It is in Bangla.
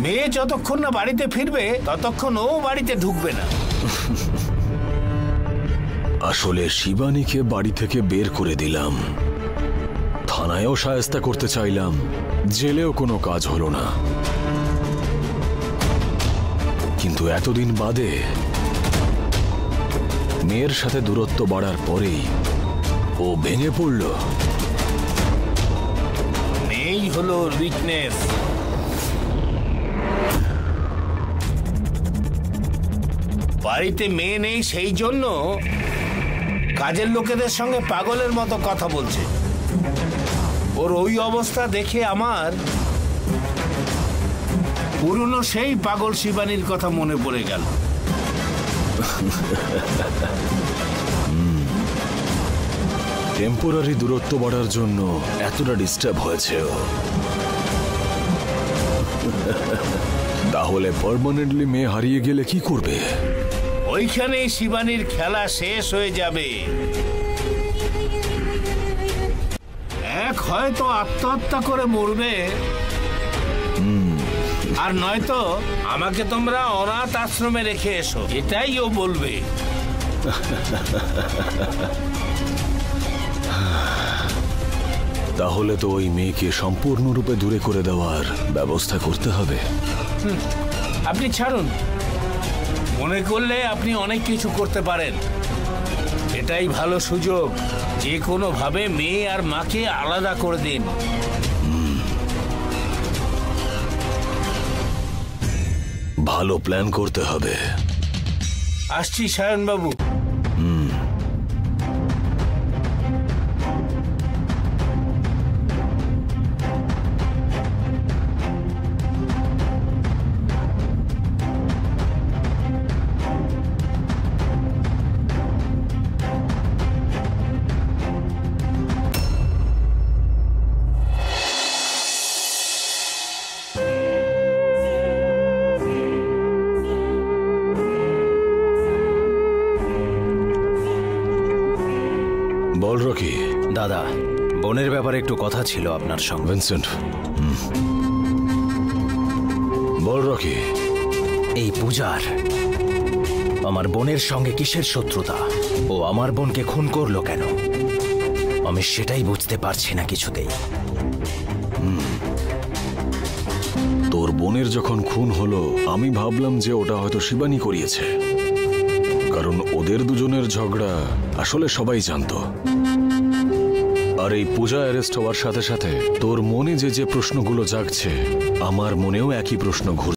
মেয়ে যতক্ষণ না বাড়িতে ফিরবে ততক্ষণ ও বাড়িতে ঢুকবে না। আসলে শিবানীকে বাড়ি থেকে বের করে দিলাম, থানায়ও শায়েস্তা করতে চাইলাম, জেলেও কোনো কাজ হলো না। কিন্তু এতদিন বাদে মেয়ের সাথে দূরত্ব বাড়ার পরেই ও ভেঙে পড়ল। মেয়েই হলো ওর উইকনেস। বাড়িতে মেয়ে নেই, সেই জন্য কাজের লোকেদের সঙ্গে পাগলের মতো কথা বলছে। ওর ওই অবস্থা দেখে আমার পুরনো সেই পাগল শিবানীর কথা মনে পড়ে গেল। টেম্পোরারি দূরত্ব বাড়ার জন্য এতটা ডিস্টার্ব হয়েছে ও। তাহলে পার্মানেন্টলি মেয়ে হারিয়ে গেলে কি করবে? ওইখানেই শিবানীর খেলা শেষ হয়ে যাবে। এক হয়তো আত্মহত্যা করে মরবে, আর নয়তো আমাকে তোমরা অনাথ আশ্রমে রেখে এসো, এটাই ও বলবে। তাহলে তো ওই মেয়েকে সম্পূর্ণরূপে দূরে করে দেওয়ার ব্যবস্থা করতে হবে। আপনি ছাড়ুন, মনে করলে আপনি অনেক কিছু করতে পারেন। এটাই ভালো সুযোগ, যে কোনো ভাবে মেয়ে আর মাকে আলাদা করে দিন। ভালো প্ল্যান করতে হবে। আসছি সায়ন বাবু। বল রকি। দাদা, বোনের ব্যাপারে একটু কথা ছিল আপনার সঙ্গে। ভিনসেন্ট, বল রকি। এই পূজার আমার বোনের সঙ্গে কিসের শত্রুতা? ও আমার বোনকে খুন করলো কেন? আমি সেটাই বুঝতে পারছি না কিছুতেই। তোর বোনের যখন খুন হলো আমি ভাবলাম যে ওটা হয়তো শিবানী করিয়েছে, কারণ ওদের দুজনের ঝগড়া আসলে সবাই জানতো। আর এই পূজা অ্যারেস্ট হওয়ার সাথে সাথে তোর মনে যে যে প্রশ্নগুলো জাগছে, আমার মনেও একই প্রশ্ন ঘুরছে।